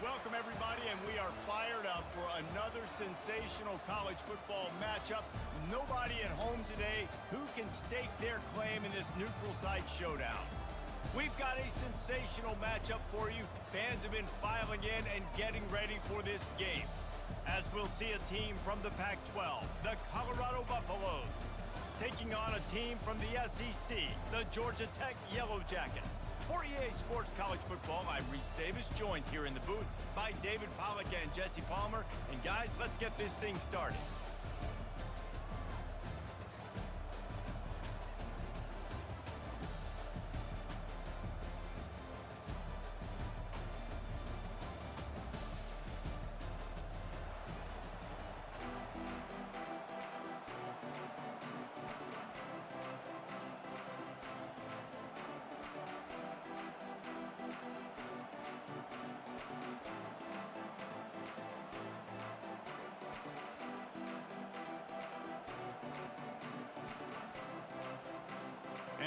Welcome, everybody, and we are fired up for another sensational college football matchup. Nobody at home today who can stake their claim in this neutral site showdown. We've got a sensational matchup for you. Fans have been filing in and getting ready for this game, as we'll see a team from the Pac-12, the Colorado Buffaloes, taking on a team from the SEC, the Georgia Tech Yellow Jackets. For EA Sports College Football, I'm Reese Davis, joined here in the booth by David Pollack and Jesse Palmer. And guys, let's get this thing started.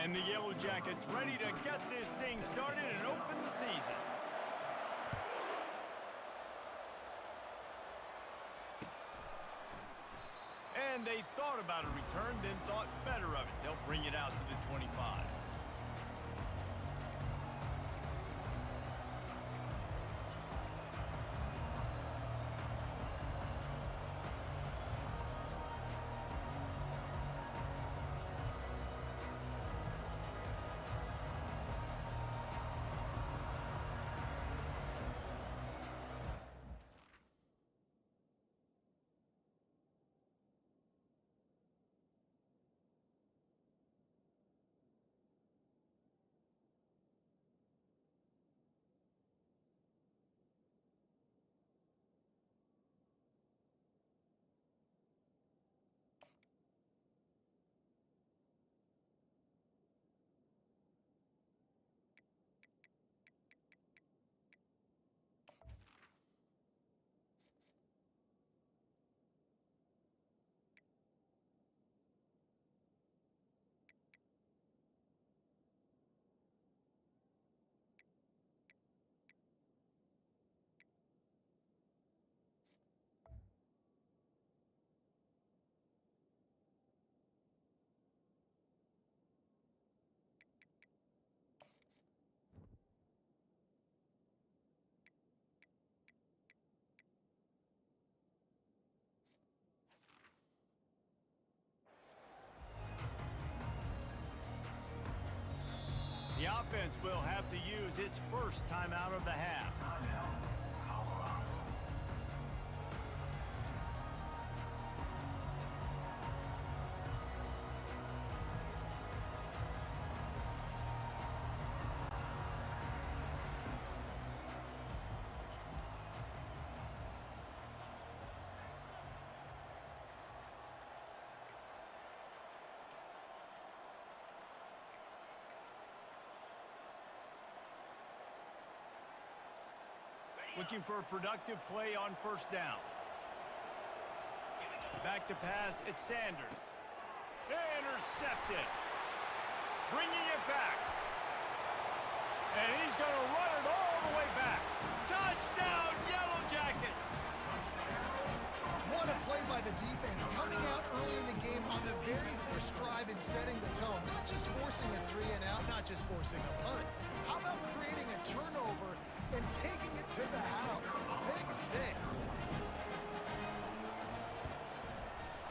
And the Yellow Jackets ready to get this thing started and open the season. And they thought about a return, then thought better of it. They'll bring it out to the 25. The offense will have to use its first timeout of the half. Looking for a productive play on first down. Back to pass, it's Sanders. Intercepted. Bringing it back. And he's going to run it all the way back. Touchdown, Yellow Jackets! What a play by the defense, coming out early in the game on the very first drive and setting the tone. Not just forcing a 3-and-out, not just forcing a punt. How about creating a turnover and taking it to the house? Pick 6.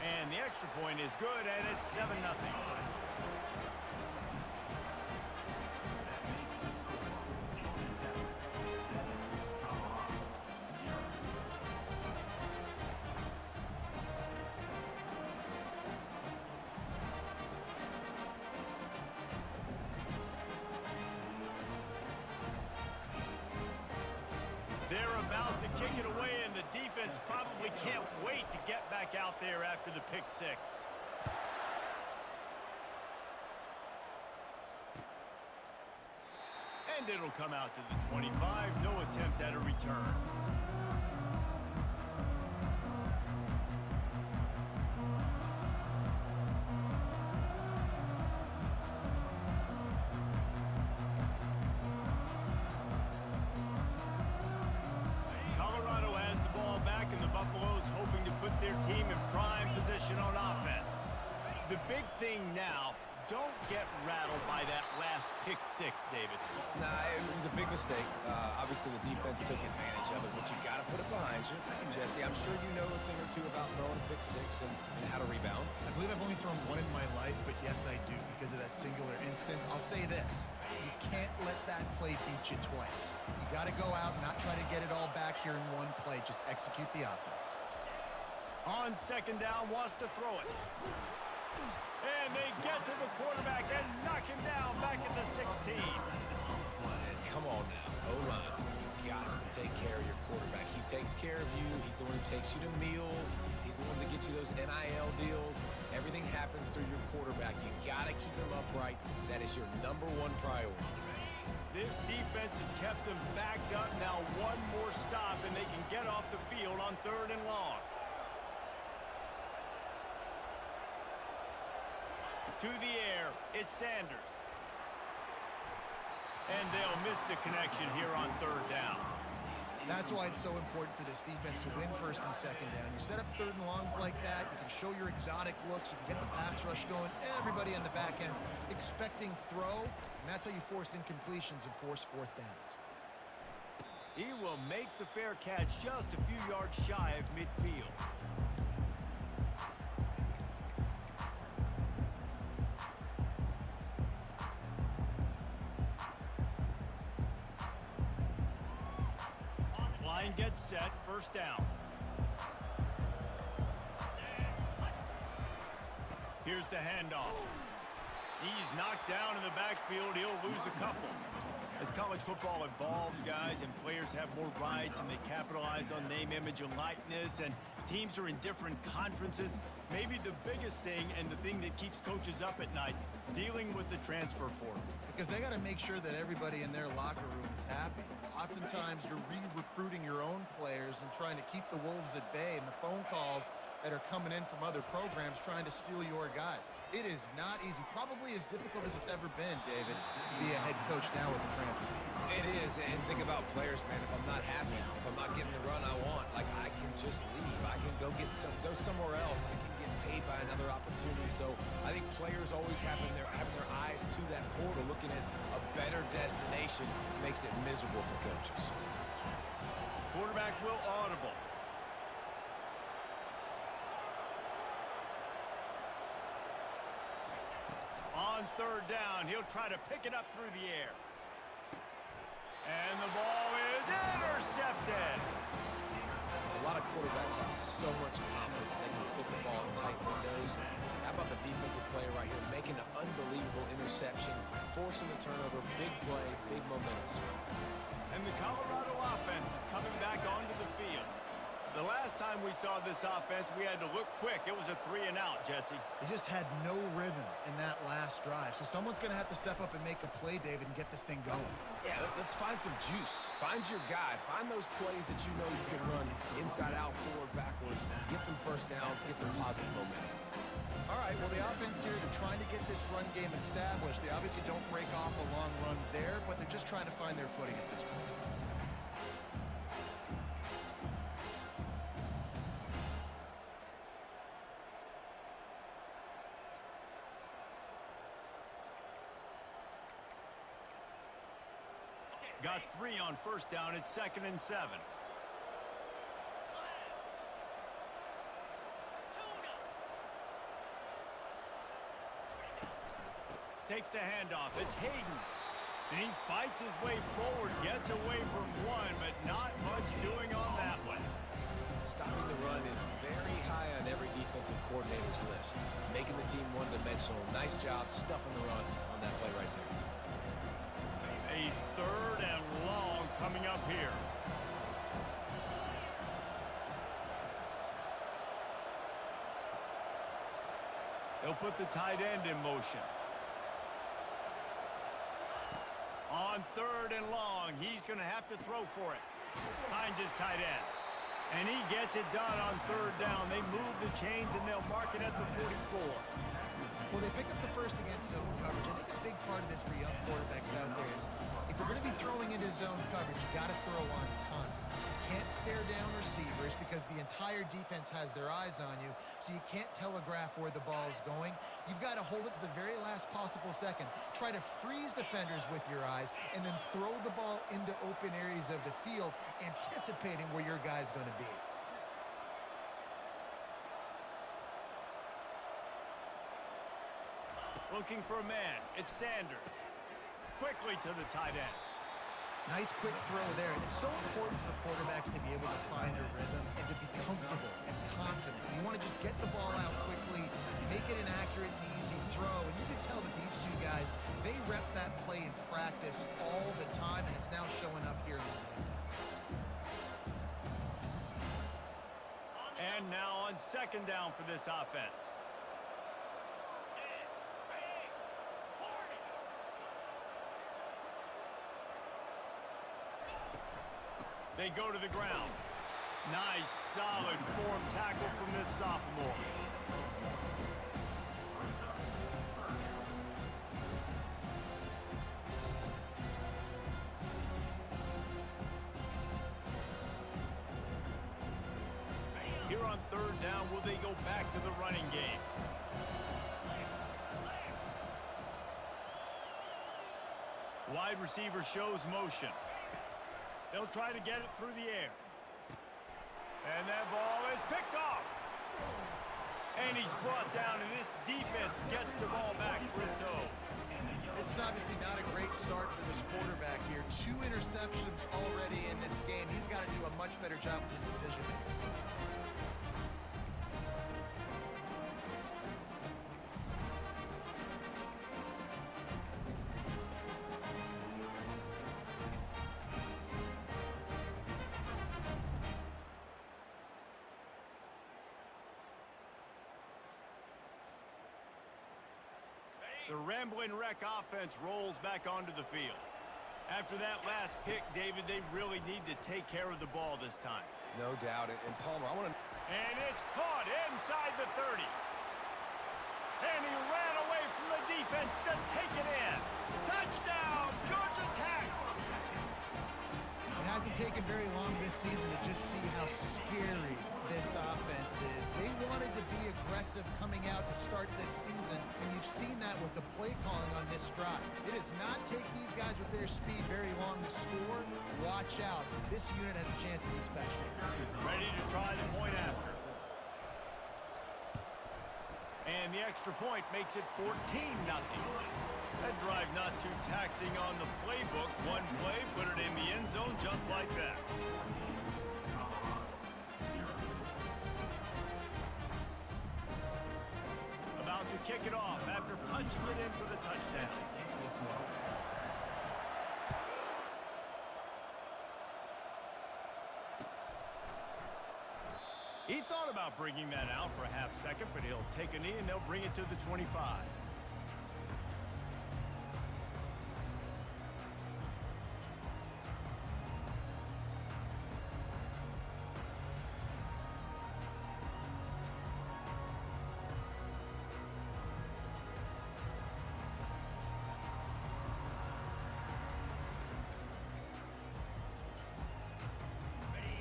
And the extra point is good, and it's 7-0. They're about to kick it away, and the defense probably can't wait to get back out there after the pick 6. And it'll come out to the 25. No attempt at a return. big thing now, don't get rattled by that last pick six, David. Nah, it was a big mistake. Obviously, the defense took advantage of it, but you got to put it behind you. And Jesse, I'm sure you know a thing or two about throwing a pick six and how to rebound. I believe I've only thrown one in my life, but yes, I do because of that singular instance. I'll say this. You can't let that play beat you twice. You got to go out and not try to get it all back here in one play. Just execute the offense. On second down, wants to throw it. And they get to the quarterback and knock him down back at the 16. Come on now, O-line. You got to take care of your quarterback. He takes care of you. He's the one who takes you to meals. He's the one that gets you those NIL deals. Everything happens through your quarterback. You got to keep him upright. That is your #1 priority. This defense has kept them backed up. Now one more stop, and they can get off the field on 3rd and long. To the air, it's Sanders. And they'll miss the connection here on 3rd down. That's why it's so important for this defense to win 1st and 2nd down. You set up 3rd and longs like that, you can show your exotic looks, you can get the pass rush going, everybody on the back end expecting throw, and that's how you force incompletions and force 4th downs. He will make the fair catch just a few yards shy of midfield. Gets set, 1st down. Here's the handoff. He's knocked down in the backfield. He'll lose a couple. As college football evolves, guys, and players have more rights and they capitalize on name, image, and likeness, and teams are in different conferences, maybe the biggest thing and the thing that keeps coaches up at night, dealing with the transfer portal. Because they got to make sure that everybody in their locker room is happy. Oftentimes, you're re-recruiting your own players and trying to keep the wolves at bay, and the phone calls that are coming in from other programs trying to steal your guys. It is not easy. Probably as difficult as it's ever been, David, to be a head coach now with the transfer. It is, and think about players, man. If I'm not happy, if I'm not getting the run I want, like, I can just leave. I can go somewhere else. I can get paid by another opportunity. So I think players always having their eyes to that portal, looking at a better destination, makes it miserable for coaches. Quarterback will audible. On 3rd down, he'll try to pick it up through the air. And the ball is intercepted. A lot of quarterbacks have so much confidence that they can fit the ball in tight windows. How about the defensive player right here making an unbelievable interception, forcing the turnover, big play, big momentum swing. And the Colorado offense is coming back onto the field. The last time we saw this offense, we had to look quick. It was a 3-and-out, Jesse. They just had no rhythm in that last drive. So someone's going to have to step up and make a play, David, and get this thing going. Yeah, let's find some juice. Find your guy. Find those plays that you know you can run inside out, forward, backwards. Get some 1st downs. Get some positive momentum. All right, well, the offense here, they're trying to get this run game established. They obviously don't break off a long run there, but they're just trying to find their footing at this point. Got 3 on 1st down. It's 2nd and 7. Takes the handoff. It's Hayden. And he fights his way forward, gets away from one, but not much doing on that one. Stopping the run is very high on every defensive coordinator's list. Making the team one-dimensional. Nice job stuffing the run on that play right there. A 3rd and long coming up here. They'll put the tight end in motion. On 3rd and long, he's going to have to throw for it. Finds his tight end. And he gets it done on 3rd down. They move the chains, and they'll mark it at the 44. Well, they pick up the first against zone coverage. I think a big part of this for young quarterbacks out there is if you're going to be throwing into zone coverage, you got to throw on time. You can't stare down receivers because the entire defense has their eyes on you, so you can't telegraph where the ball is going. You've got to hold it to the very last possible second. Try to freeze defenders with your eyes and then throw the ball into open areas of the field, anticipating where your guy's going to be. Looking for a man. It's Sanders. Quickly to the tight end. Nice quick throw there. It's so important for quarterbacks to be able to find a rhythm and to be comfortable and confident. You want to just get the ball out quickly, make it an accurate and easy throw. And you can tell that these two guys, they rep that play in practice all the time, and it's now showing up here in the game. And now on second down for this offense. They go to the ground. Nice, solid form tackle from this sophomore. Here on third down, will they go back to the running game? Wide receiver shows motion. They'll try to get it through the air. And that ball is picked off. And he's brought down, and this defense gets the ball back for its own. This is obviously not a great start for this quarterback here. 2 interceptions already in this game. He's got to do a much better job with his decision-making. The Rambling Wreck offense rolls back onto the field. After that last pick, David, they really need to take care of the ball this time. No doubt. And Palmer, I want to... And it's caught inside the 30. And he ran away from the defense to take it in. Touchdown, Georgia Tech! It hasn't taken very long this season to just see how scary this offense is. They wanted to be aggressive coming out to start this season, and you've seen that with the play calling on this drive. It does not take these guys with their speed very long to score. Watch out. This unit has a chance to be special. Ready to try the point after. And the extra point makes it 14-0. That drive not too taxing on the playbook. One play, put it in the end zone just like that. About to kick it off after punching it in for the touchdown. He thought about bringing that out for a half second, but he'll take a knee and they'll bring it to the 25.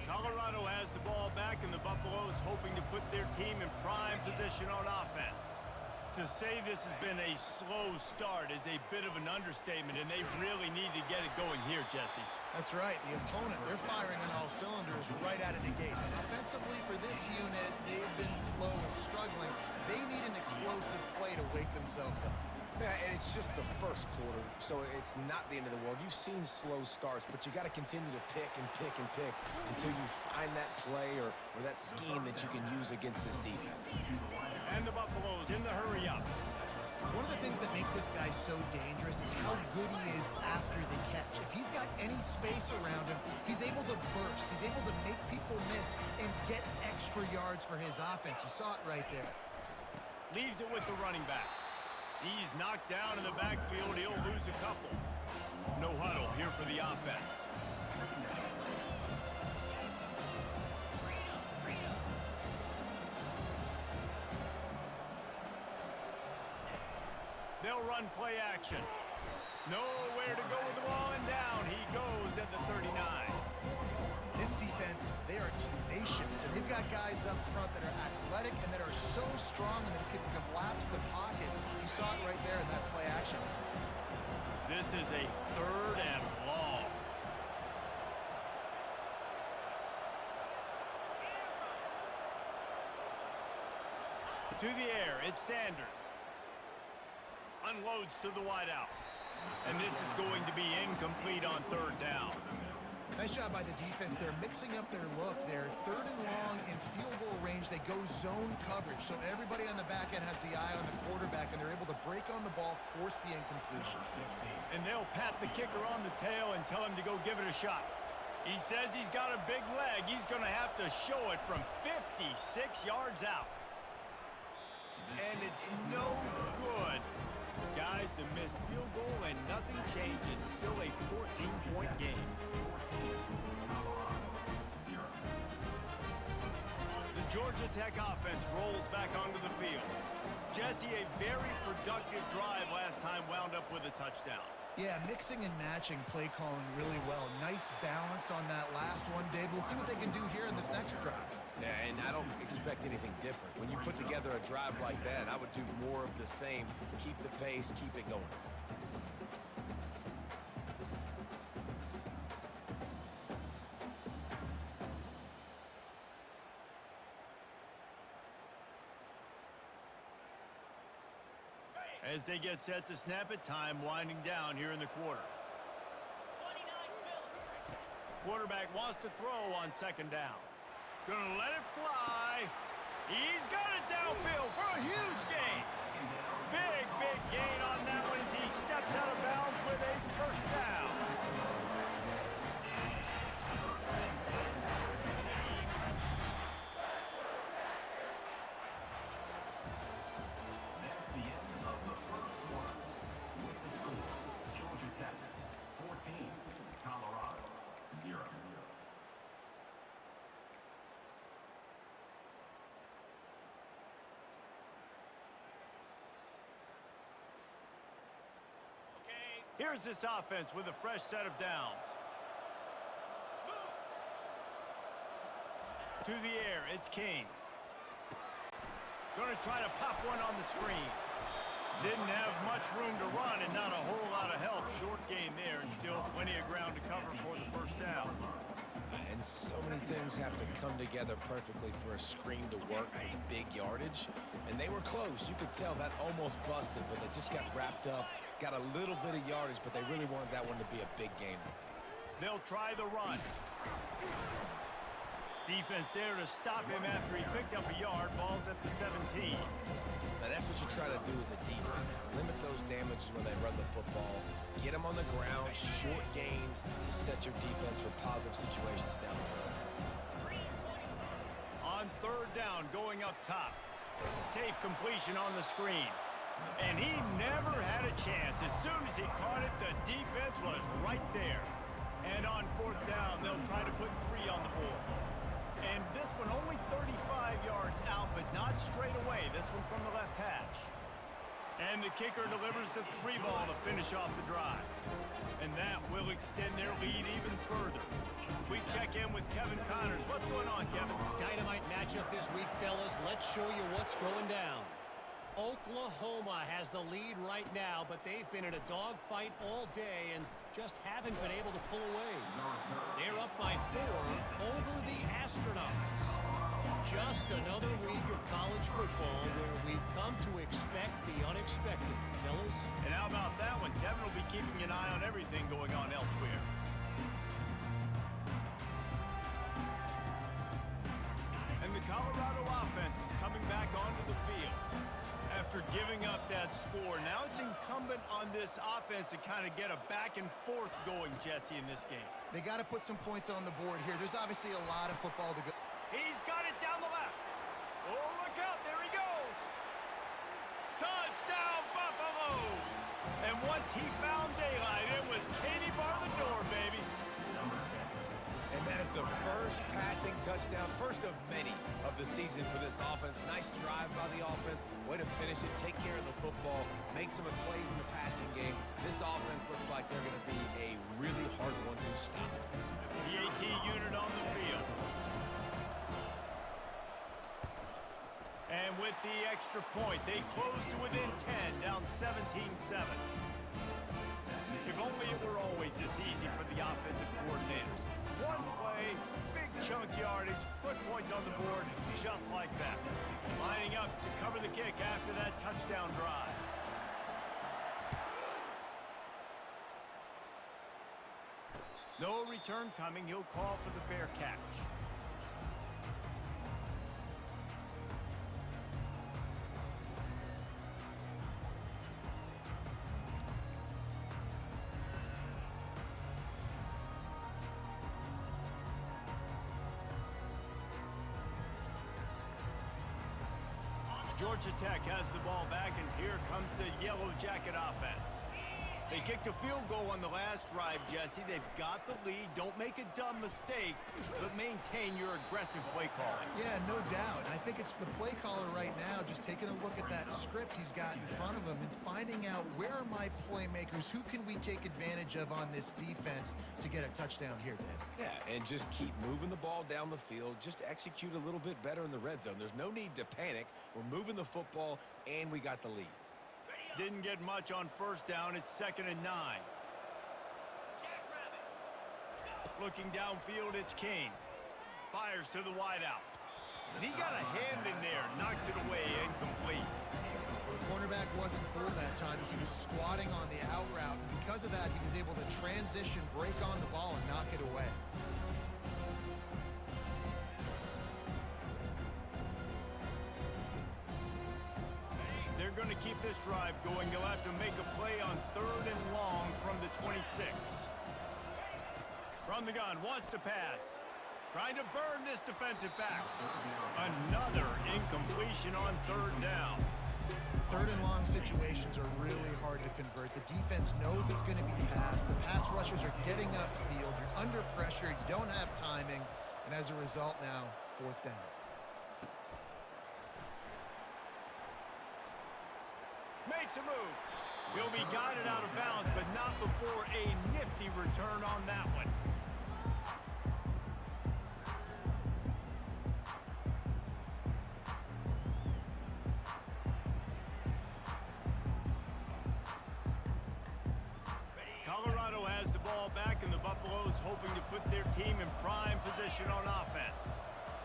Colorado has the ball back, and the Buffaloes hoping to put their team in prime position on offense. To say this has been a slow start is a bit of an understatement, and they really need to get it going here, Jesse. That's right. The opponent, they're firing on all cylinders right out of the gate. And offensively for this unit, they've been slow and struggling. They need an explosive play to wake themselves up. Yeah, and it's just the first quarter, so it's not the end of the world. You've seen slow starts, but you got to continue to pick and pick and pick until you find that play or that scheme that you can use against this defense. And the Buffaloes in the hurry up. One of the things that makes this guy so dangerous is how good he is after the catch. If he's got any space around him, he's able to burst. He's able to make people miss and get extra yards for his offense. You saw it right there. Leaves it with the running back. He's knocked down in the backfield. He'll lose a couple. No huddle here for the offense. They'll run play action. Nowhere to go with the ball and down. goes at the 39. This defense, they are tenacious, and they've got guys up front that are athletic and that are so strong and that can collapse the pocket. You saw it right there in that play action. This is a 3rd and long. To the air, it's Sanders. Unloads to the wideout. And this is going to be incomplete on 3rd down. Nice job by the defense. They're mixing up their look. They're 3rd and long in field goal range. They go zone coverage. So everybody on the back end has the eye on the quarterback, and they're able to break on the ball, force the incompletion. And they'll pat the kicker on the tail and tell him to go give it a shot. He says he's got a big leg. He's going to have to show it from 56 yards out. And it's no good. Guys, a missed field goal and nothing changes. Still a 14-point game. The Georgia Tech offense rolls back onto the field. Jesse, a very productive drive last time, wound up with a touchdown. Yeah, mixing and matching play calling really well. Nice balance on that last one, Dave. We'll see what they can do here in this next drive. Yeah, and I don't expect anything different. When you put together a drive like that, I would do more of the same. Keep the pace, keep it going. As they get set to snap it, time winding down here in the quarter. Quarterback wants to throw on 2nd down. Gonna let it fly. He's got it downfield for a huge gain. Big gain on that one as he steps out of bounds with a 1st down. That's the end of the first quarter. With the score, Georgia Tech 14, Colorado 0. Here's this offense with a fresh set of downs. To the air, it's King. Going to try to pop one on the screen. Didn't have much room to run and not a whole lot of help. Short gain there and still plenty of ground to cover for the 1st down. And so many things have to come together perfectly for a screen to work for big yardage. And they were close. You could tell that almost busted, but they just got wrapped up, got a little bit of yardage, but they really wanted that one to be a big gainer. They'll try the run. Defense there to stop him after he picked up a yard. Ball's at the 17. Now that's what you try to do as a defense. Limit those damages when they run the football. Get them on the ground, short gains to set your defense for positive situations down the road. On 3rd down, going up top. Safe completion on the screen. And he never had a chance. As soon as he caught it, the defense was right there. And on 4th down, they'll try to put 3 on the board. And this one only 35 yards out, but not straight away. This one from the left hash. And the kicker delivers the 3 ball to finish off the drive. And that will extend their lead even further. We check in with Kevin Connors. What's going on, Kevin? Dynamite matchup this week, fellas. Let's show you what's going down. Oklahoma has the lead right now, but they've been in a dogfight all day and just haven't been able to pull away. They're up by 4 over the Astronauts. Just another week of college football where we've come to expect the unexpected, fellas. And how about that one? Kevin will be keeping an eye on everything going on elsewhere. And the Colorado offense is coming back onto the field. After giving up that score, now it's incumbent on this offense to kind of get a back and forth going, Jesse, in this game. They got to put some points on the board here. There's obviously a lot of football to go. He's got it down the left. Oh, look out. There he goes. Touchdown, Buffaloes. And once he found daylight, it was Katie bar the door, baby. And that is the first passing touchdown, first of many of the season for this offense. Nice drive by the offense. Way to finish it, take care of the football, make some plays in the passing game. This offense looks like they're going to be a really hard one to They close to within 10, down 17-7. If only it were always this easy for the offensive coordinators. One play, big chunk yardage, put points on the board just like that. Lining up to cover the kick after that touchdown drive. No return coming. He'll call for the fair catch. Georgia Tech has the ball back, and here comes the Yellow Jacket offense. They kicked a field goal on the last drive, Jesse. They've got the lead. Don't make a dumb mistake, but maintain your aggressive play calling. Yeah, no doubt. I think it's the play caller right now just taking a look at that script he's got in front of him and finding out where are my playmakers, who can we take advantage of on this defense to get a touchdown here, Dave. Yeah, and just keep moving the ball down the field. Just execute a little bit better in the red zone. There's no need to panic. We're moving the football, and we got the lead. Didn't get much on first down. It's 2nd and 9. Looking downfield, it's Kane. Fires to the wideout. And he got a hand in there. Knocks it away, incomplete. Cornerback wasn't fooled that time. He was squatting on the out route. And because of that, he was able to transition, break on the ball, and knock it away. They're going to keep this drive going. They'll have to make a play on 3rd and long from the 26. From the gun, wants to pass. Trying to burn this defensive back. Another incompletion on 3rd down. 3rd and long situations are really hard to convert. The defense knows it's going to be passed. The pass rushers are getting upfield. You're under pressure. You don't have timing. And as a result now, 4th down. Makes a move. He'll be guided out of bounds, but not before a nifty return on that one. Colorado has the ball back, and the Buffaloes hoping to put their team in prime position on offense.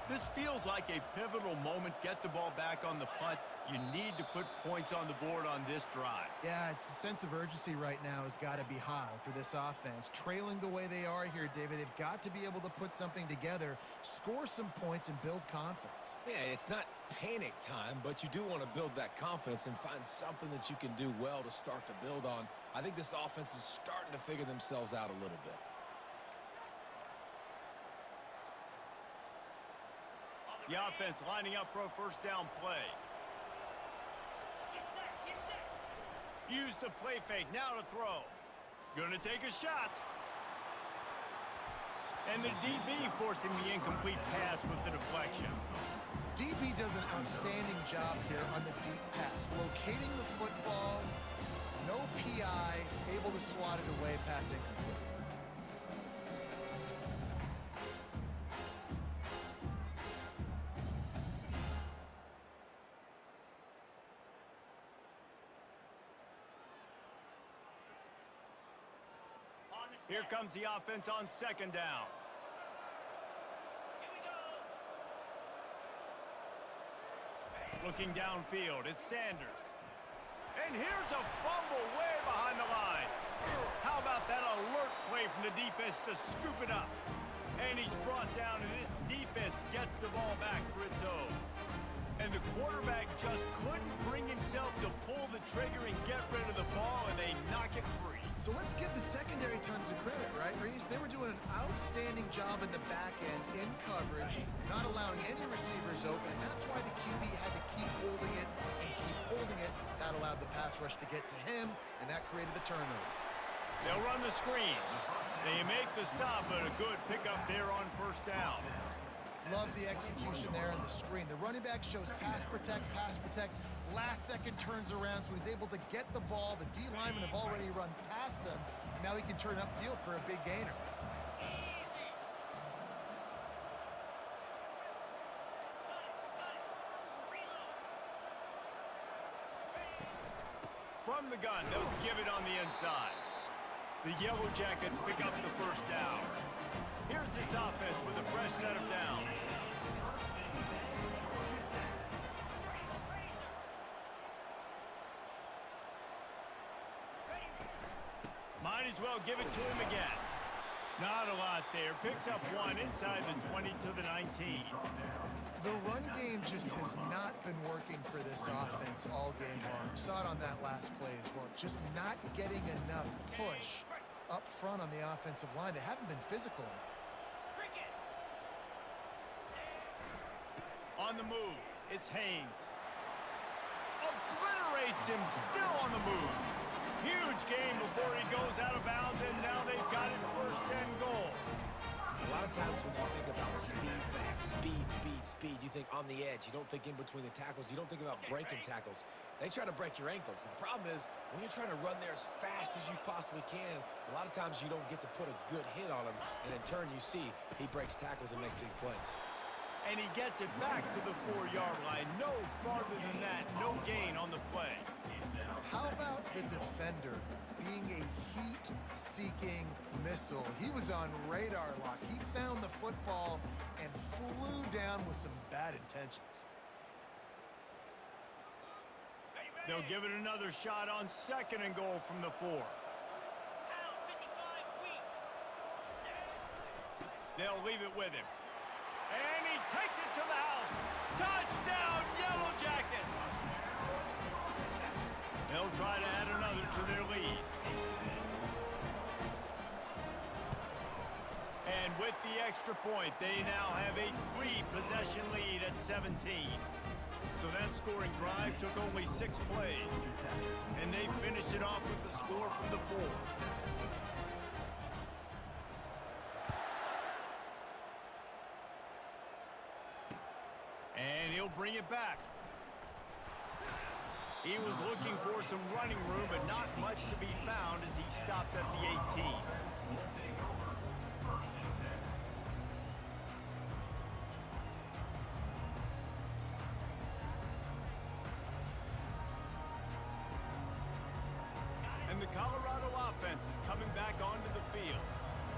This feels like a pivotal moment. Get the ball back on the punt. You need to put points on the board on this drive. Yeah, it's a sense of urgency right now has got to be high for this offense. Trailing the way they are here, David, they've got to be able to put something together, score some points, and build confidence. Yeah, it's not panic time, but you do want to build that confidence and find something that you can do well to start to build on. I think this offense is starting to figure themselves out a little bit. The offense lining up for a 1st down play. Use the play fake, now to throw. Gonna take a shot. And the DB forcing the incomplete pass with the deflection. DB does an outstanding job here on the deep pass. Locating the football, no PI, able to swat it away, pass incomplete. Here comes the offense on 2nd down. Looking downfield, it's Sanders. And here's a fumble way behind the line. How about that alert play from the defense to scoop it up? And he's brought down, and this defense gets the ball back for its own. And the quarterback just couldn't bring himself to pull the trigger and get rid of the ball, and they knock it free. So let's give the secondary tons of credit, right, Reese? They were doing an outstanding job in the back end, in coverage, not allowing any receivers open. And that's why the QB had to keep holding it and keep holding it. That allowed the pass rush to get to him, and that created the turnover. They'll run the screen. They make the stop, but a good pickup there on 1st down. Love the execution there on the screen. The running back shows pass protect, last second turns around, so he's able to get the ball. The D linemen have already run past him. Now he can turn upfield for a big gainer. From the gun, they'll give it on the inside. The Yellow Jackets pick up the first down. Here's this offense with a fresh set of downs. Might as well give it to him again. Not a lot there. Picks up one inside the 20 to the 19. The run game just has not been working for this offense all game long. Saw it on that last play as well. Just not getting enough push up front on the offensive line. They haven't been physical enough. On the move, it's Haynes. Obliterates him, still on the move. Huge game before he goes out of bounds, and now they've got it first and goal. A lot of times when you think about speed back, speed, you think on the edge. You don't think in between the tackles. You don't think about breaking tackles. They try to break your ankles. The problem is when you're trying to run there as fast as you possibly can, a lot of times you don't get to put a good hit on him, and in turn you see he breaks tackles and makes big plays. And he gets it back to the 4-yard line. No farther than that, no gain on the play. How about the defender being a heat-seeking missile? He was on radar lock. He found the football and flew down with some bad intentions. They'll give it another shot on second and goal from the 4. They'll leave it with him. And he takes it to the house. Touchdown, Yellow Jackets! They'll try to add another to their lead. And with the extra point, they now have a 3-possession lead at 17. So that scoring drive took only 6 plays. And they finished it off with the score from the 4. And he'll bring it back. He was looking for some running room, but not much to be found as he stopped at the 18. And the Colorado offense is coming back onto the field.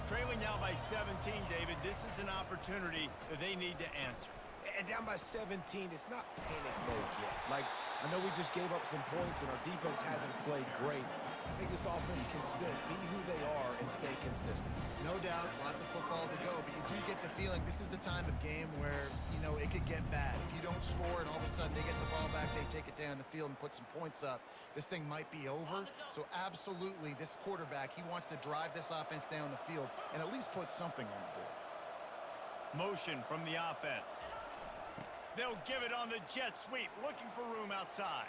Trailing now by 17, David, this is an opportunity that they need to answer. And down by 17, it's not panic mode yet. Like, I know we just gave up some points and our defense hasn't played great. I think this offense can still be who they are and stay consistent. No doubt, lots of football to go, but you do get the feeling this is the time of game where, you know, it could get bad. If you don't score and all of a sudden they get the ball back, they take it down the field and put some points up, this thing might be over. So absolutely, this quarterback, he wants to drive this offense down the field and at least put something on the board. Motion from the offense. They'll give it on the jet sweep, looking for room outside.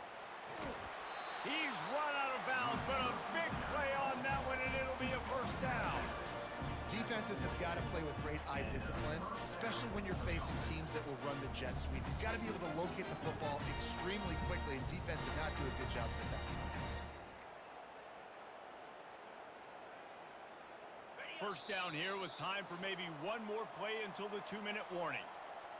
He's run out of bounds, but a big play on that one, and it'll be a first down. Defenses have got to play with great eye discipline, especially when you're facing teams that will run the jet sweep. You've got to be able to locate the football extremely quickly, and defense did not do a good job at that time. First down here with time for maybe one more play until the 2-minute warning.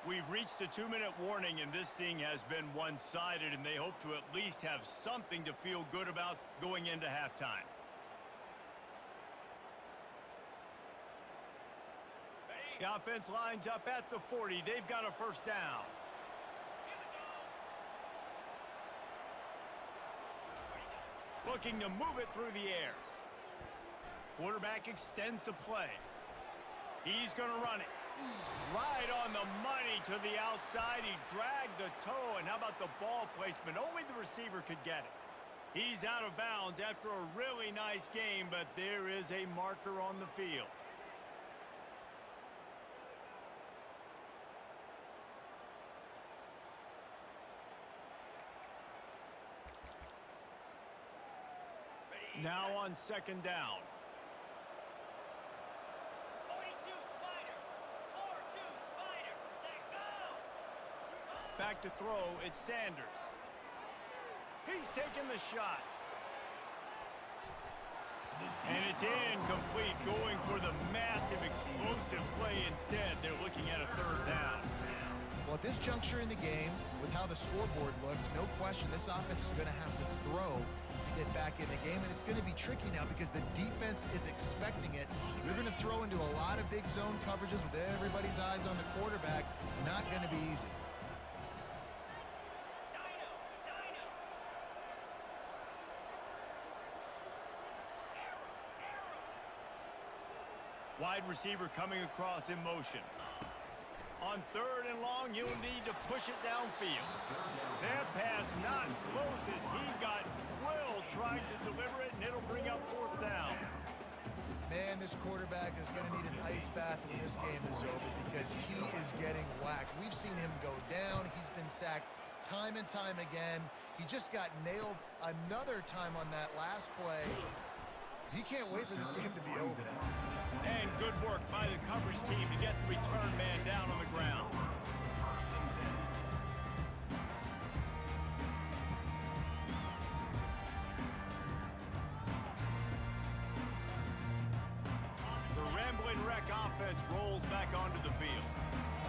We've reached the 2-minute warning, and this thing has been one-sided, and they hope to at least have something to feel good about going into halftime. The offense lines up at the 40. They've got a first down. Looking to move it through the air. Quarterback extends the play. He's going to run it. Right on the money to the outside. He dragged the toe, and how about the ball placement? Only the receiver could get it. He's out of bounds after a really nice game, but there is a marker on the field. Now on second down. Back to throw, it's Sanders. He's taking the shot. And it's incomplete, going for the massive explosive play instead. They're looking at a third down. Well, at this juncture in the game, with how the scoreboard looks, no question this offense is going to have to throw to get back in the game, and it's going to be tricky now because the defense is expecting it. You're going to throw into a lot of big zone coverages with everybody's eyes on the quarterback. Not going to be easy. Wide receiver coming across in motion. On 3rd and long, he'll need to push it downfield. That pass not close as he got drilled trying to deliver it, and it'll bring up 4th down. Man, this quarterback is going to need an ice bath when this game is over because he is getting whacked. We've seen him go down. He's been sacked time and time again. He just got nailed another time on that last play. He can't wait for this game to be over. And good work by the coverage team to get the return man down on the ground. The Rambling Wreck offense rolls back onto the field.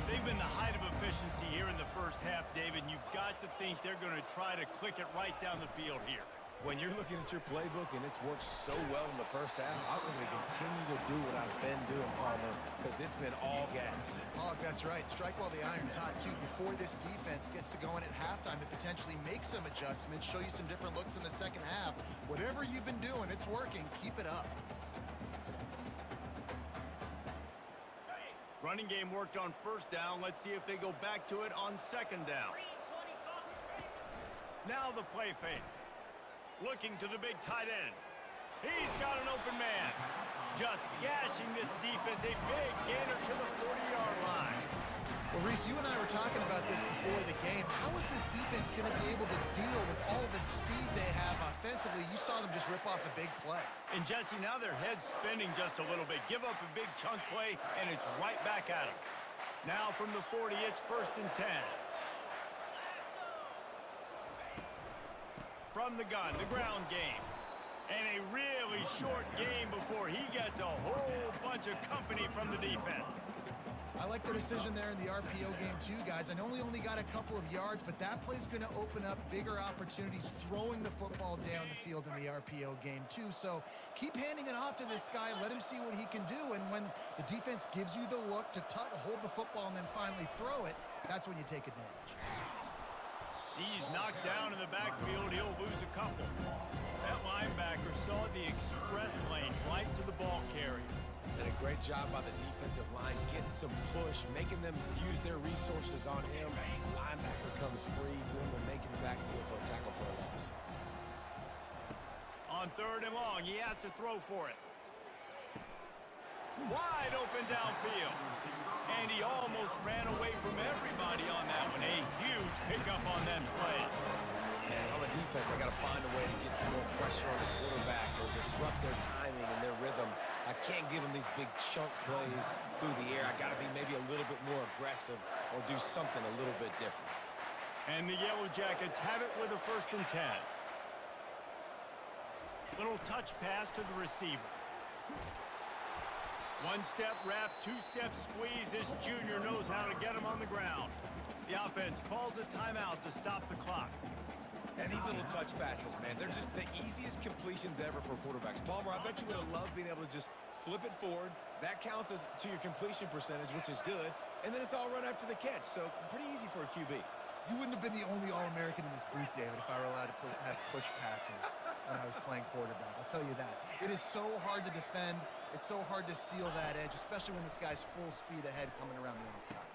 They've been the height of efficiency here in the first half, David. You've got to think they're going to try to click it right down the field here. When you're looking at your playbook and it's worked so well in the first half, I'm going to continue to do what I've been doing, Palmer, because it's been all gas. Oh, that's right. Strike while the iron's hot, too. Before this defense gets to going at halftime and potentially make some adjustments, show you some different looks in the second half. Whatever you've been doing, it's working. Keep it up. Running game worked on 1st down. Let's see if they go back to it on 2nd down. Now the play fake. Looking to the big tight end. He's got an open man. Just gashing this defense. A big gainer to the 40-yard line. Well, Reese, you and I were talking about this before the game. How is this defense going to be able to deal with all the speed they have offensively? You saw them just rip off a big play. And Jesse, now their head's spinning just a little bit. Give up a big chunk play, and it's right back at them. Now from the 40, it's 1st and 10. From the gun, the ground game. And a really short game before he gets a whole bunch of company from the defense. I like the decision there in the RPO game too, guys. I know he only got a couple of yards, but that play's going to open up bigger opportunities throwing the football down the field in the RPO game too. So keep handing it off to this guy. Let him see what he can do. And when the defense gives you the look to hold the football and then finally throw it, that's when you take advantage. He's knocked down in the backfield. He'll lose a couple. That linebacker saw the express lane right to the ball carrier. Did a great job by the defensive line, getting some push, making them use their resources on him. Linebacker comes free, Woodman making the backfield for a tackle for a loss. On 3rd and long, he has to throw for it. Wide open downfield. And he almost ran away from everybody on that one. A huge pickup on that play. And on the defense, I got to find a way to get some more pressure on the quarterback or disrupt their timing and their rhythm. I can't give them these big chunk plays through the air. I got to be maybe a little bit more aggressive or do something a little bit different. And the Yellow Jackets have it with a 1st and 10. Little touch pass to the receiver. One-step wrap, two-step squeeze. This junior knows how to get him on the ground. The offense calls a timeout to stop the clock. And these little touch passes, man, they're just the easiest completions ever for quarterbacks. Palmer, I bet you would have loved being able to just flip it forward. That counts as to your completion percentage, which is good. And then it's all run after the catch, so pretty easy for a QB. You wouldn't have been the only All-American in this booth, David, if I were allowed to have push passes when I was playing quarterback. I'll tell you that. It is so hard to defend. It's so hard to seal that edge, especially when this guy's full speed ahead coming around the outside.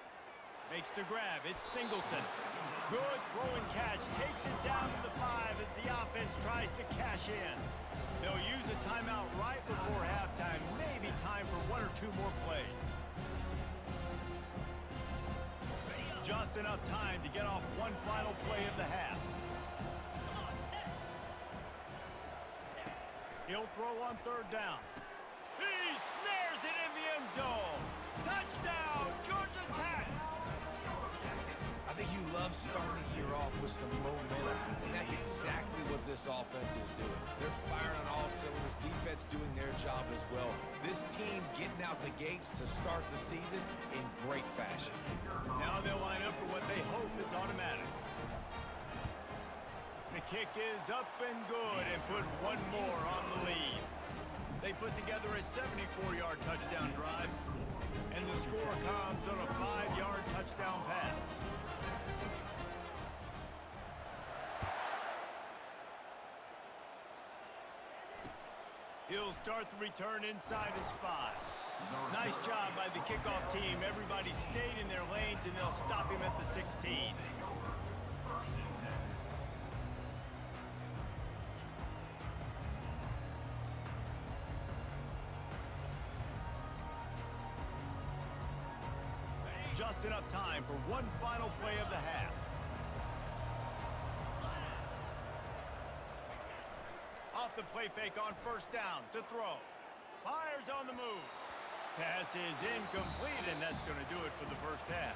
Makes the grab. It's Singleton. Good throw and catch. Takes it down to the 5 as the offense tries to cash in. They'll use a timeout right before halftime. Maybe time for 1 or 2 more plays. Just enough time to get off one final play of the half. He'll throw on 3rd down. He snares it in the end zone. Touchdown, Georgia Tech. I think you love starting the year off with some momentum, and that's exactly what this offense is doing. They're firing on all cylinders, defense doing their job as well. This team getting out the gates to start the season in great fashion. Now they'll line up for what they hope is automatic. The kick is up and good and put one more on the lead. They put together a 74-yard touchdown drive, and the score comes on a 5-yard touchdown pass. He'll start the return inside his 5. Nice job by the kickoff team. Everybody stayed in their lanes, and they'll stop him at the 16. Just enough time for one final play of the half. Off the play fake on first down to throw. Fires on the move. Pass is incomplete, and that's going to do it for the first half.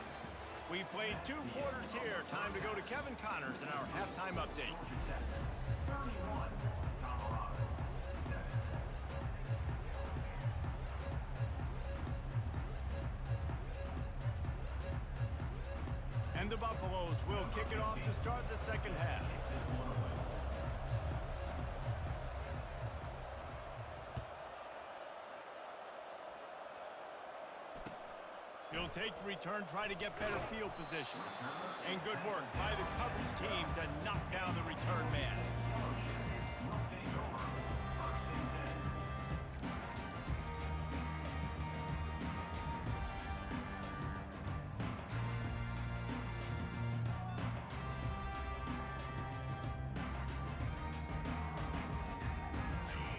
We've played 2 quarters here. Time to go to Kevin Connors in our halftime update. 31, Colorado, 7. And the Buffaloes will kick it off to start the second half. He'll take the return, try to get better field position. And good work by the coverage team to knock down the return man.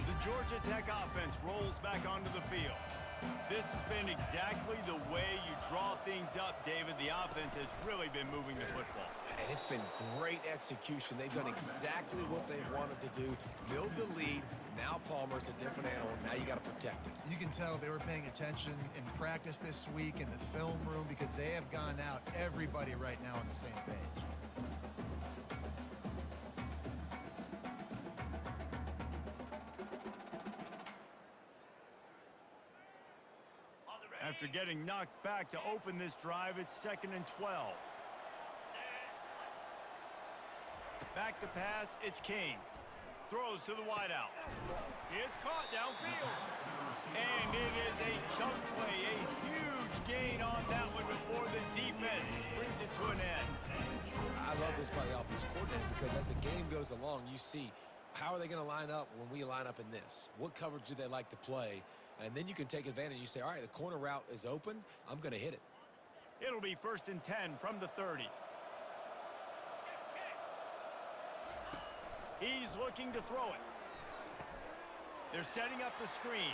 The Georgia Tech offense rolls back onto the field. This has been exactly the way you draw things up, David. The offense has really been moving the football. And it's been great execution. They've done exactly what they've wanted to do. Build the lead. Now Palmer's a different animal. Now you got to protect it. You can tell they were paying attention in practice this week in the film room because they have gone out, everybody right now on the same page. After getting knocked back to open this drive, it's 2nd and 12. Back to pass, it's King. Throws to the wideout. It's caught downfield. And it is a chunk play, a huge gain on that one before the defense brings it to an end. I love this by the offensive coordinator because as the game goes along, you see how are they going to line up when we line up in this? What coverage do they like to play? And then you can take advantage. You say, all right, the corner route is open. I'm going to hit it. It'll be 1st and 10 from the 30. He's looking to throw it. They're setting up the screen.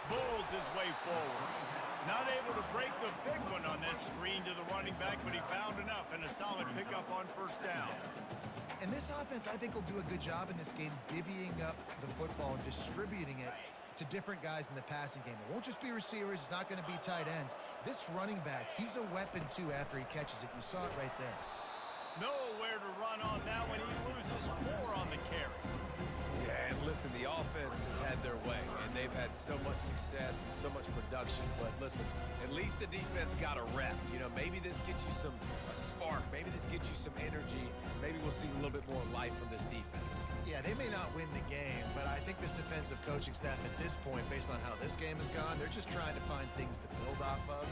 Bulls his way forward. Not able to break the big one on that screen to the running back, but he found enough and a solid pickup on first down. And this offense, I think, will do a good job in this game divvying up the football and distributing it to different guys in the passing game. It won't just be receivers. It's not going to be tight ends. This running back, he's a weapon, too, after he catches it. You saw it right there. Nowhere to run on that one. He loses 4 on the carry. Yeah, and listen, the offense has had their way, and they've had so much success and so much production. But listen, at least the defense got a rep. You know, maybe this gets you a spark. Maybe this gets you some energy. Maybe we'll see a little bit more life from this defense. Yeah, they may not win the game, but I think this defensive coaching staff at this point, based on how this game has gone, they're just trying to find things to build off of.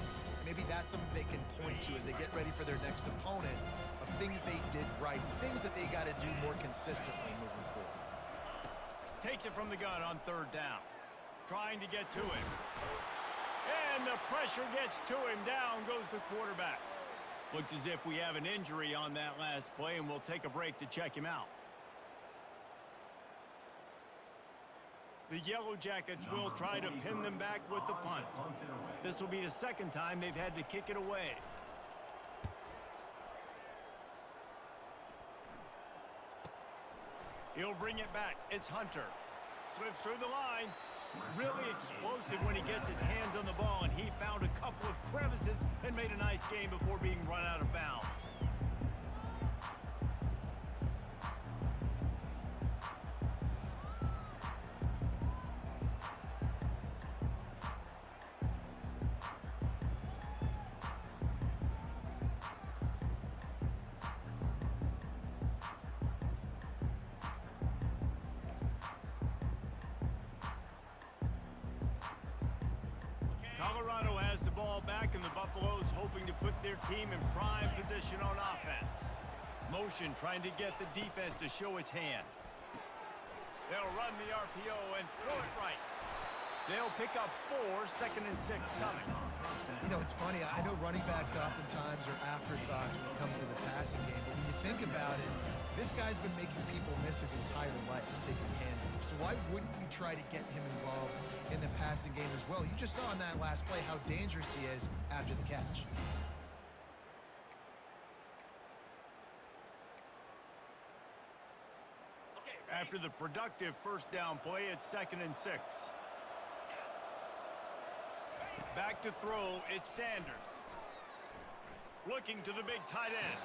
Maybe that's something they can point to as they get ready for their next opponent of things they did right, things that they got to do more consistently moving forward. Takes it from the gun on 3rd down. Trying to get to him. And the pressure gets to him. Down goes the quarterback. Looks as if we have an injury on that last play, and we'll take a break to check him out. The Yellow Jackets will try to pin them back with the punt. This will be the 2nd time they've had to kick it away. He'll bring it back. It's Hunter. Slips through the line. Really explosive when he gets his hands on the ball, and he found a couple of crevices and made a nice game before being run out of bounds. Toronto has the ball back, and the Buffaloes hoping to put their team in prime position on offense. Motion trying to get the defense to show its hand. They'll run the RPO and throw it right. They'll pick up 4, 2nd and 6 coming. You know, it's funny. I know running backs oftentimes are afterthoughts when it comes to the passing game, but when you think about it, this guy's been making people miss his entire life taking handoffs. So why wouldn't you try to get him involved in the passing game as well? You just saw in that last play how dangerous he is after the catch. After the productive first down play, it's 2nd and 6. Back to throw, it's Sanders. Looking to the big tight end.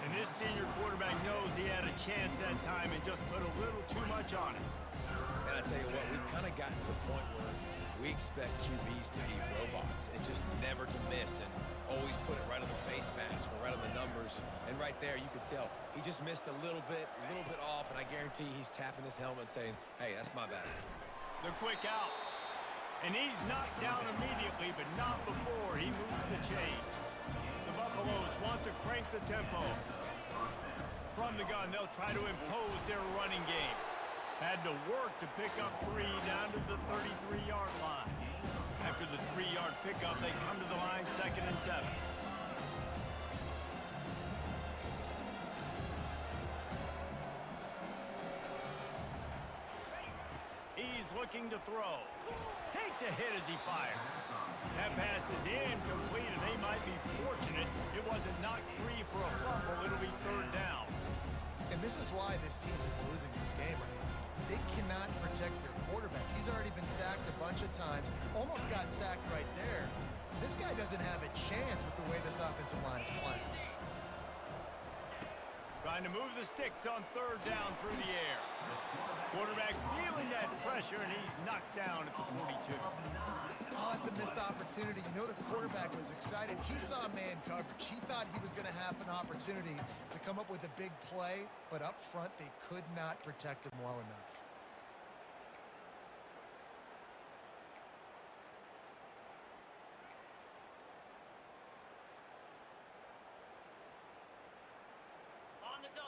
And this senior quarterback knows he had a chance that time and just put a little too much on it. And I tell you what, we've kind of gotten to the point where we expect QBs to be robots and just never to miss and always put it right on the face mask or right on the numbers. And right there, you could tell he just missed a little bit off, and I guarantee he's tapping his helmet saying, hey, that's my bad. The quick out. And he's knocked down immediately, but not before he moves the chains. The Buffaloes want to crank the tempo. From the gun, they'll try to impose their running game. Had to work to pick up 3 down to the 33-yard line. After the 3-yard pickup, they come to the line 2nd and 7. He's looking to throw. Takes a hit as he fires. That pass is incomplete, and they might be fortunate it wasn't knocked free for a fumble. It'll be 3rd down. And this is why this team is losing this game right now. They cannot protect their quarterback. He's already been sacked a bunch of times. Almost got sacked right there. This guy doesn't have a chance with the way this offensive line is playing. Trying to move the sticks on 3rd down through the air. Quarterback feeling that pressure, and he's knocked down at the 42. Oh, it's a missed opportunity. You know the quarterback was excited. He saw man coverage. He thought he was going to have an opportunity to come up with a big play, but up front, they could not protect him well enough.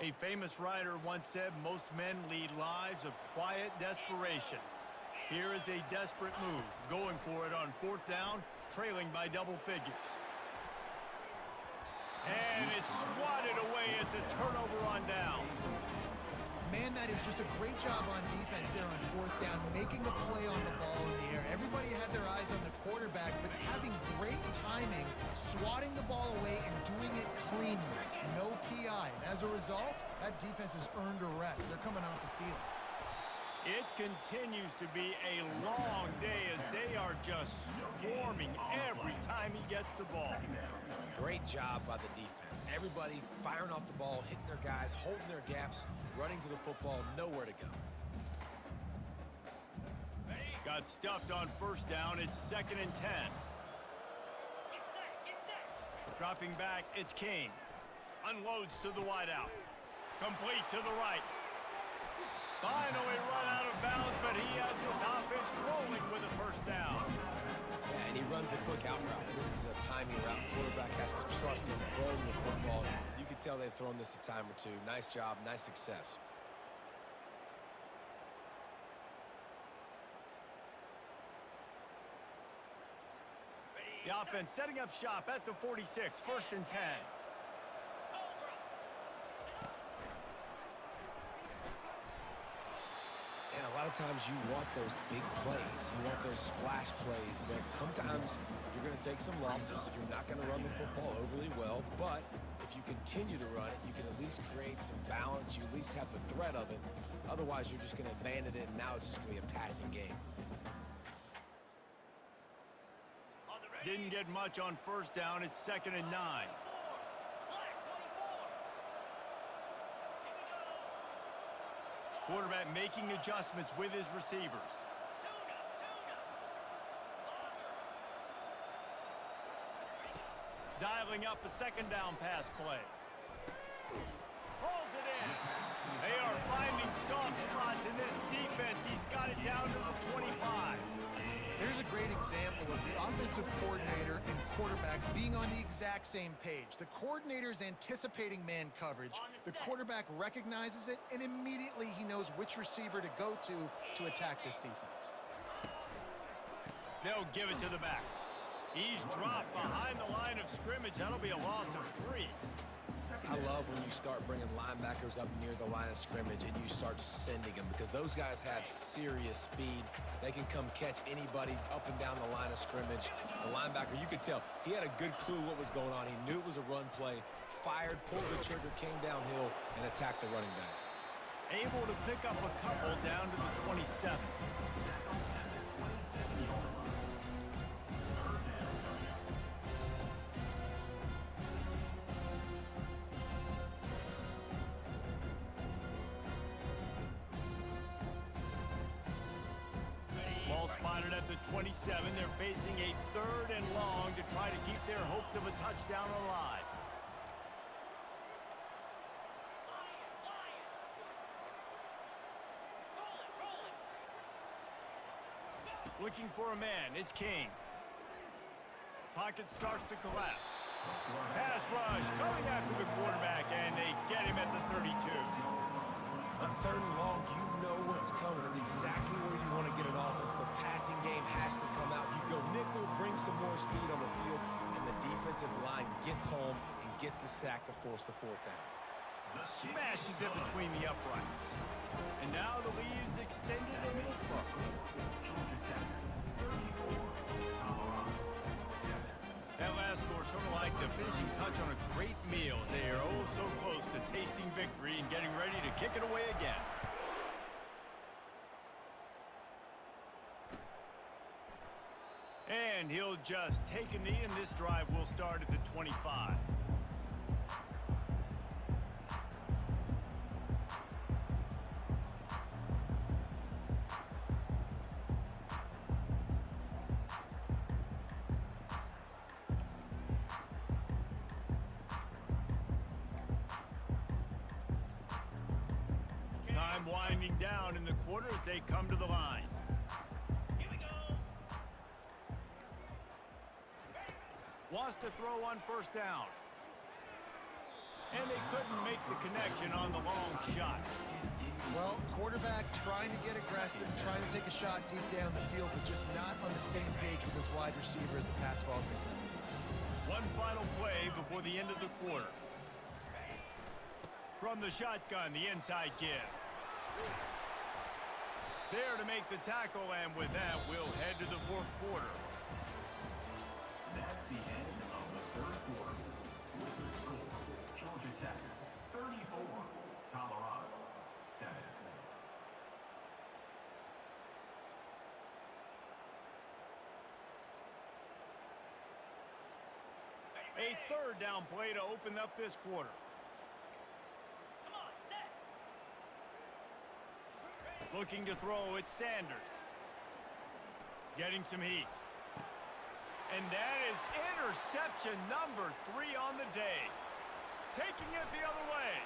A famous writer once said, most men lead lives of quiet desperation. Here is a desperate move, going for it on 4th down, trailing by double figures. And it's swatted away. It's a turnover on downs. Man, that is just a great job on defense there on 4th down, making a play on the ball in the air. Everybody had their eyes on the quarterback, but having great timing, swatting the ball away and doing it cleanly. No PI. And as a result, that defense has earned a rest. They're coming off the field. It continues to be a long day as they are just swarming every time he gets the ball. Great job by the defense. Everybody firing off the ball, hitting their guys, holding their gaps, running to the football, nowhere to go. Got stuffed on 1st down. It's 2nd and 10. Dropping back, it's Kane. Unloads to the wideout. Complete to the right. Finally run out of bounds, but he has this offense rolling with a 1st down. Yeah, and he runs a quick out route. And this is a timing route. Quarterback has to trust him, throwing the football. You can tell they've thrown this a time or two. Nice job, nice success. The offense setting up shop at the 46, 1st and 10. And a lot of times you want those big plays. You want those splash plays. But sometimes you're going to take some losses. You're not going to run the football overly well. But if you continue to run it, you can at least create some balance. You at least have the threat of it. Otherwise, you're just going to abandon it, and now it's just going to be a passing game. Didn't get much on 1st down. It's 2nd and 9. Quarterback making adjustments with his receivers. Dialing up a 2nd down pass play. Pulls it in. They are finding soft spots in this defense. He's got it down to the 25. Here's a great example of the offensive coordinator and quarterback being on the exact same page. The coordinator's anticipating man coverage. The quarterback recognizes it, and immediately he knows which receiver to go to attack this defense. They'll give it to the back. He's dropped behind the line of scrimmage. That'll be a loss of 3. I love when you start bringing linebackers up near the line of scrimmage and you start sending them, because those guys have serious speed. They can come catch anybody up and down the line of scrimmage. The linebacker, you could tell, he had a good clue what was going on. He knew it was a run play, fired, pulled the trigger, came downhill, and attacked the running back. Able to pick up a couple down to the 27. Ball spotted at the 27. They're facing a 3rd and long to try to keep their hopes of a touchdown alive. Looking for a man. It's King. Pocket starts to collapse. Pass rush coming after the quarterback, and they get him at the 32. On 3rd and long, you know what's coming. It's exactly where you want to get an offense. The passing game has to come out. You go nickel, bring some more speed on the field, and the defensive line gets home and gets the sack to force the 4th down. Smashes it between the uprights. And now the lead is extended a little further. That last score sort of like the finishing touch on a great meal, as they are oh so close to tasting victory and getting ready to kick it away again. And he'll just take a knee, and this drive will start at the 25. Time winding down in the quarter as they come to the line. Here we go. Wants to throw on 1st down. And they couldn't make the connection on the long shot. Well, quarterback trying to get aggressive, trying to take a shot deep down the field, but just not on the same page with his wide receiver as the pass falls in. One final play before the end of the quarter. From the shotgun, the inside give. There to make the tackle, and with that, we'll head to the 4th quarter. That's the end of the 3rd quarter. With the score, Georgia Tech 34, Colorado 7. A 3rd down play to open up this quarter. Looking to throw, it's Sanders. Getting some heat. And that is interception number 3 on the day. Taking it the other way.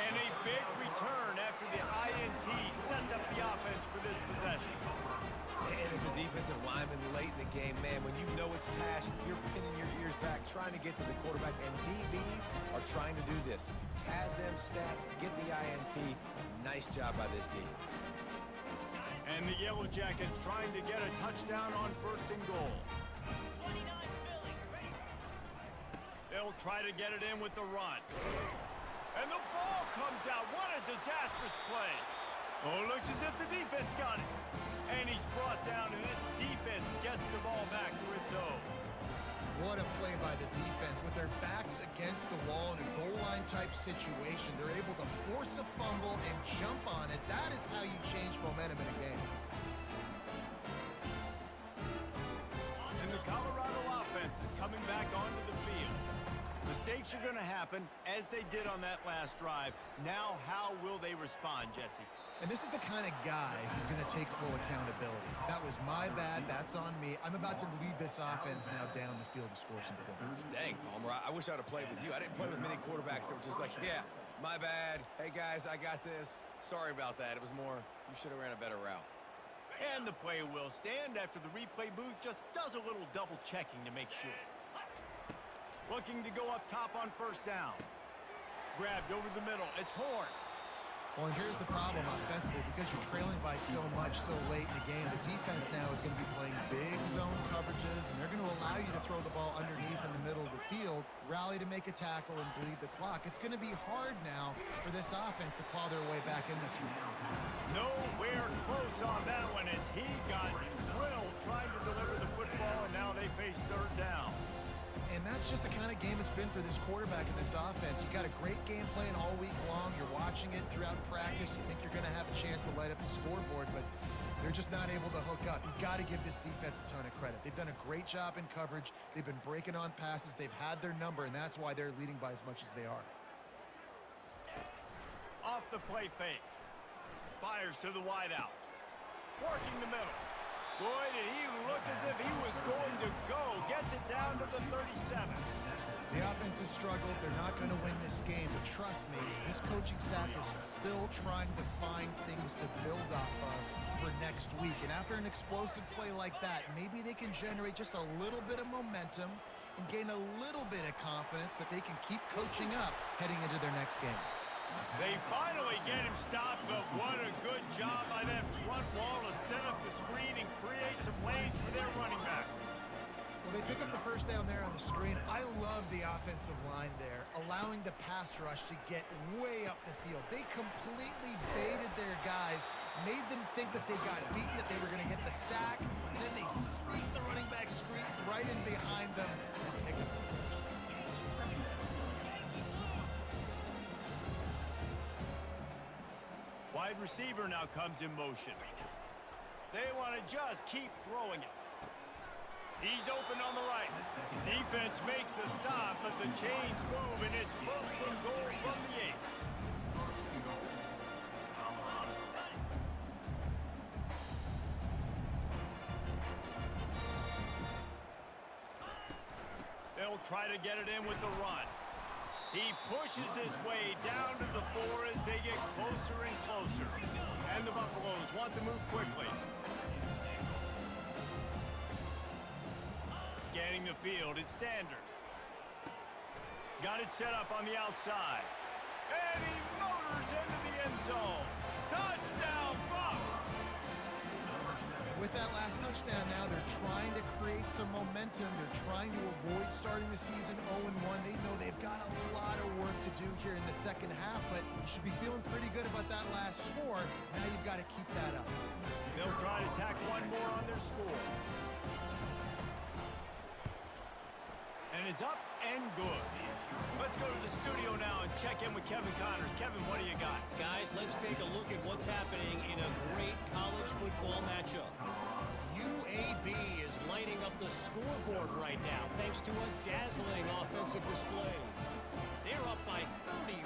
And a big return after the INT sets up the offense for this possession. And as a defensive lineman late in the game, man, when you know it's pass, you're pinning your ears back, trying to get to the quarterback, and DBs are trying to do this. Pad them stats, get the INT. Nice job by this D. And the Yellow Jackets trying to get a touchdown on 1st and goal. They'll try to get it in with the run. And the ball comes out. What a disastrous play. Oh, looks as if the defense got it. And he's brought down, and this defense gets the ball back to its own. What a play by the defense. With their backs against the wall in a goal line type situation, they're able to force a fumble and jump on it. That is how you change momentum in a game. And the Colorado offense is coming back onto the field. Mistakes are going to happen, as they did on that last drive. Now, how will they respond, Jesse? And this is the kind of guy who's going to take full accountability. That was my bad. That's on me. I'm about to lead this offense now down the field and score some points. Dang, Palmer, I wish I would have played with you. I didn't play with many quarterbacks that were just like, yeah, my bad. Hey, guys, I got this. Sorry about that. It was more, you should have ran a better route. And the play will stand after the replay booth just does a little double checking to make sure. Looking to go up top on first down. Grabbed over the middle. It's Horn. Well, and here's the problem offensively. Because you're trailing by so much so late in the game, the defense now is going to be playing big zone coverages, and they're going to allow you to throw the ball underneath in the middle of the field, rally to make a tackle, and bleed the clock. It's going to be hard now for this offense to claw their way back in this one. Nowhere close on that one as he got drilled trying to deliver the football, and now they face third down. And that's just the kind of game it's been for this quarterback in this offense. You got a great game plan all week long. You're watching it throughout practice. You think you're going to have a chance to light up the scoreboard, but they're just not able to hook up. You got to give this defense a ton of credit. They've done a great job in coverage. They've been breaking on passes. They've had their number, and that's why they're leading by as much as they are. Off the play fake. Fires to the wideout. Working the middle. Boy, did he look as if he was going to go. Gets it down to the 37. The offense has struggled. They're not going to win this game, but trust me, this coaching staff is still trying to find things to build off of for next week. And after an explosive play like that, maybe they can generate just a little bit of momentum and gain a little bit of confidence that they can keep coaching up heading into their next game. They finally get him stopped, but what a good job by that front wall to set up the screen and create some lanes for their running back. Well, they pick up the first down there on the screen. I love the offensive line there, allowing the pass rush to get way up the field. They completely baited their guys, made them think that they got beaten, that they were going to get the sack, and then they sneaked the running back screen right in behind them and pick up the first. Wide receiver now comes in motion. They want to just keep throwing it. He's open on the right. Defense makes a stop, but the chains move, and it's first and goal from the 8. They'll try to get it in with the run. He pushes his way down to the 4 as they get closer and closer. And the Buffaloes want to move quickly. Scanning the field, it's Sanders. Got it set up on the outside. And he motors into the end zone. Touchdown, Bucs! With that last touchdown now, they're trying to create some momentum. They're trying to avoid starting the season 0-1. They know they've got a lot of work to do here in the second half, but you should be feeling pretty good about that last score. Now you've got to keep that up. They'll try to tack one more on their score. And it's up and good. Let's go to the studio now and check in with Kevin Connors. Kevin, what do you got? Guys, let's take a look at what's happening in a great college football matchup. UAB is lighting up the scoreboard right now thanks to a dazzling offensive display. They're up by 31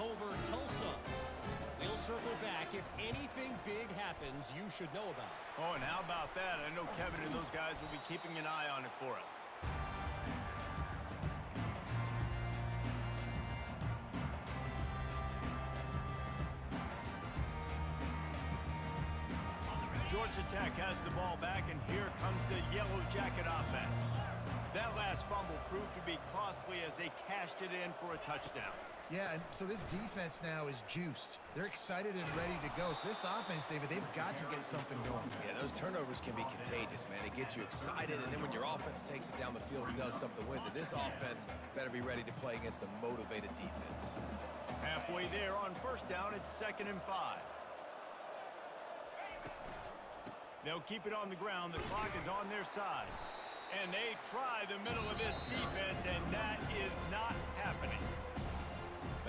over Tulsa. We'll circle back. If anything big happens, you should know about it. Oh, and how about that? I know Kevin and those guys will be keeping an eye on it for us. Georgia Tech has the ball back, and here comes the Yellow Jacket offense. That last fumble proved to be costly as they cashed it in for a touchdown. Yeah, and so this defense now is juiced. They're excited and ready to go. So this offense, David, they've got to get something going. Yeah, those turnovers can be contagious, man. It gets you excited, and then when your offense takes it down the field and does something with it, this offense better be ready to play against a motivated defense. Halfway there on first down, it's 2nd and 5. They'll keep it on the ground. The clock is on their side. And they try the middle of this defense, and that is not happening.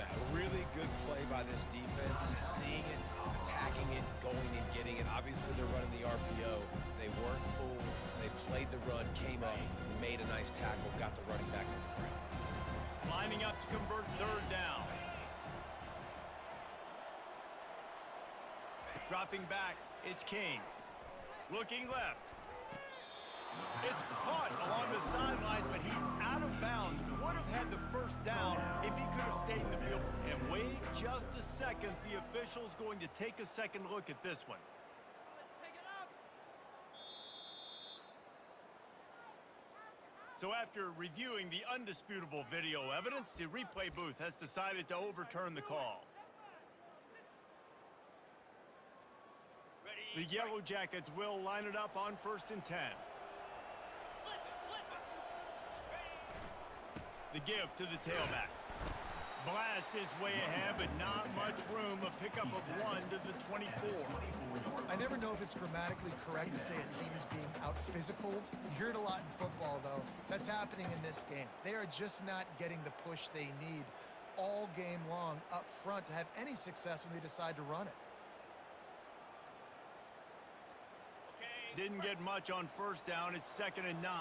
A really good play by this defense. Seeing it, attacking it, going and getting it. Obviously, they're running the RPO. They weren't fooled. They played the run, came up, made a nice tackle, got the running back on the ground. Lining up to convert third down. Dropping back, it's King. Looking left. It's caught along the sidelines, but he's out of bounds. Would have had the first down if he could have stayed in the field. And wait just a second. The official's going to take a second look at this one. So after reviewing the undisputable video evidence, the replay booth has decided to overturn the call. The Yellow Jackets will line it up on 1st and 10. The give to the tailback. Blast his way ahead, but not much room. A pickup of 1 to the 24. I never know if it's grammatically correct to say a team is being out-physicaled. You hear it a lot in football, though. That's happening in this game. They are just not getting the push they need all game long up front to have any success when they decide to run it. Didn't get much on 1st down. It's 2nd and 9.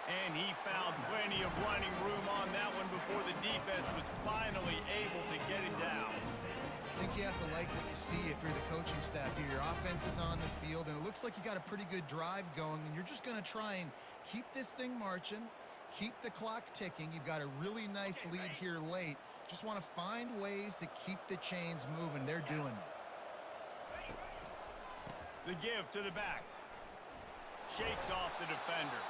And he found plenty of running room on that one before the defense was finally able to get him down. I think you have to like what you see if you're the coaching staff here. Your offense is on the field, and it looks like you got a pretty good drive going, and you're just going to try and keep this thing marching, keep the clock ticking. You've got a really nice lead here late. Just want to find ways to keep the chains moving. They're doing that. The give to the back. Shakes off the defender.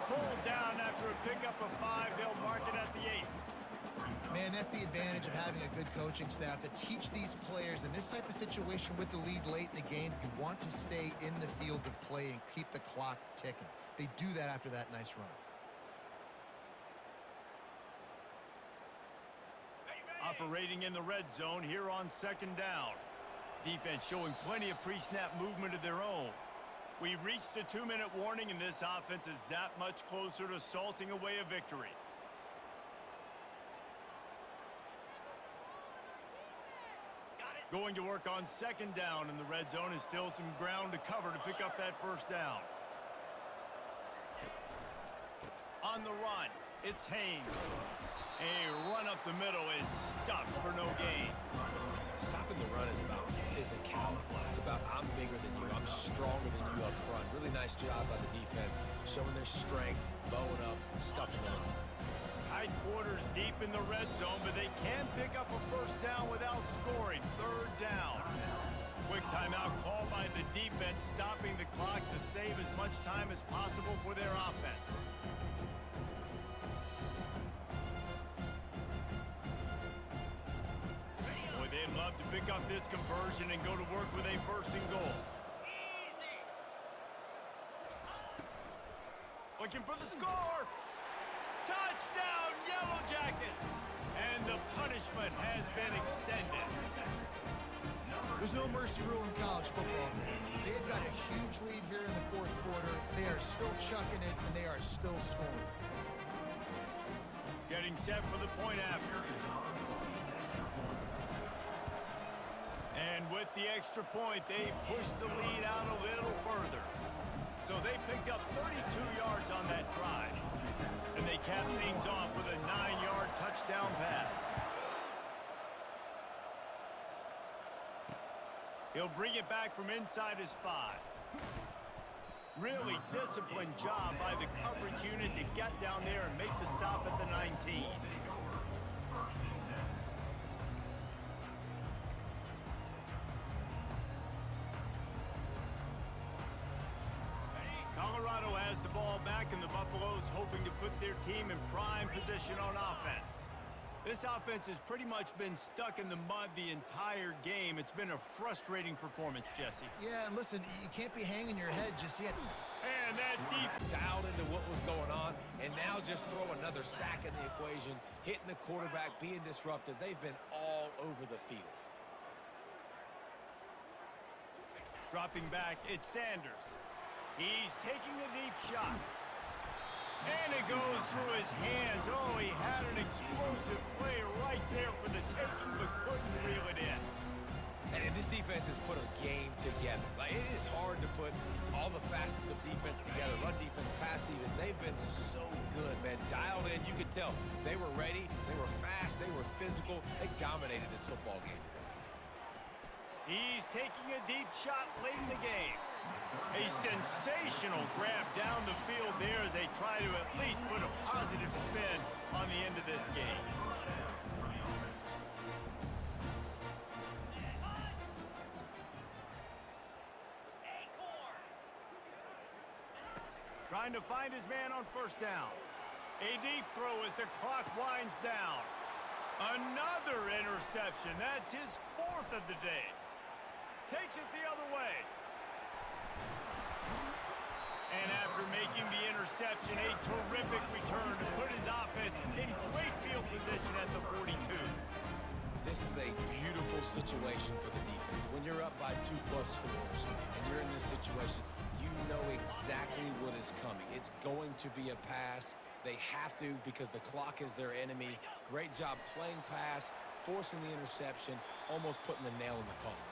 Pulled down after a pickup of 5. They'll mark it at the 8. Man, that's the advantage of having a good coaching staff to teach these players in this type of situation with the lead late in the game. You want to stay in the field of play and keep the clock ticking. They do that after that nice run. Operating in the red zone here on 2nd down. Defense showing plenty of pre-snap movement of their own. We've reached the 2-minute warning, and this offense is that much closer to salting away a victory. Going to work on 2nd down in the red zone, and still some ground to cover to pick up that 1st down. On the run, it's Haynes. A run up the middle is stuck for no gain. Stopping the run is about physicality. It's about I'm bigger than you, I'm stronger than you up front. Really nice job by the defense, showing their strength, bowing up, stuffing the run. Tight quarters deep in the red zone, but they can pick up a 1st down without scoring. 3rd down. Quick timeout called by the defense, stopping the clock to save as much time as possible for their offense. They'd love to pick up this conversion and go to work with a 1st and goal. Easy. Looking for the score. Touchdown, Yellow Jackets. And the punishment has been extended. There's no mercy rule in college football. They've got a huge lead here in the 4th quarter. They are still chucking it, and they are still scoring. Getting set for the point after. And with the extra point, they pushed the lead out a little further. So they picked up 32 yards on that drive. And they capped things off with a 9-yard touchdown pass. He'll bring it back from inside his 5. Really disciplined job by the coverage unit to get down there and make the stop at the 19. Colorado has the ball back, and the Buffaloes hoping to put their team in prime position on offense. This offense has pretty much been stuck in the mud the entire game. It's been a frustrating performance, Jesse. Yeah, and listen, you can't be hanging your head just yet. And that deep Dialed into what was going on, and now just throw another sack in the equation, hitting the quarterback, being disrupted. They've been all over the field. dropping back, it's Sanders. He's taking a deep shot. And it goes through his hands. Oh, he had an explosive play right there for the taking, but couldn't reel it in. And this defense has put a game together. Like, it is hard to put all the facets of defense together. Run defense, pass defense. They've been so good, man. Dialed in. You could tell they were ready. They were fast. They were physical. They dominated this football game today. He's taking a deep shot late in the game. A sensational grab down the field there as they try to at least put a positive spin on the end of this game. trying to find his man on first down. A deep throw as the clock winds down. Another interception. That's his 4th of the day. Takes it the other way. And after making the interception, a terrific return to put his offense in great field position at the 42. This is a beautiful situation for the defense. When you're up by 2+ scores and you're in this situation, you know exactly what is coming. It's going to be a pass. They have to because the clock is their enemy. Great job playing pass, forcing the interception, almost putting the nail in the coffin.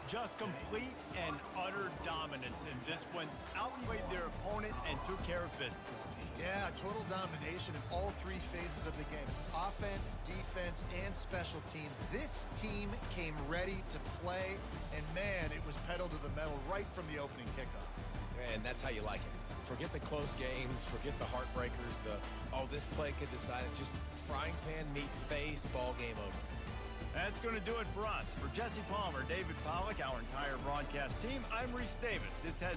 Just complete and utter dominance in this one. Outplayed their opponent and took care of business. Yeah, total domination in all 3 phases of the game. Offense, defense, and special teams. This team came ready to play, and man, it was pedal to the metal right from the opening kickoff. And that's how you like it. Forget the close games, forget the heartbreakers, this play could decide it. Just frying pan, meat face, ball game over. That's going to do it for us. For Jesse Palmer, David Pollack, our entire broadcast team, I'm Reese Davis. This has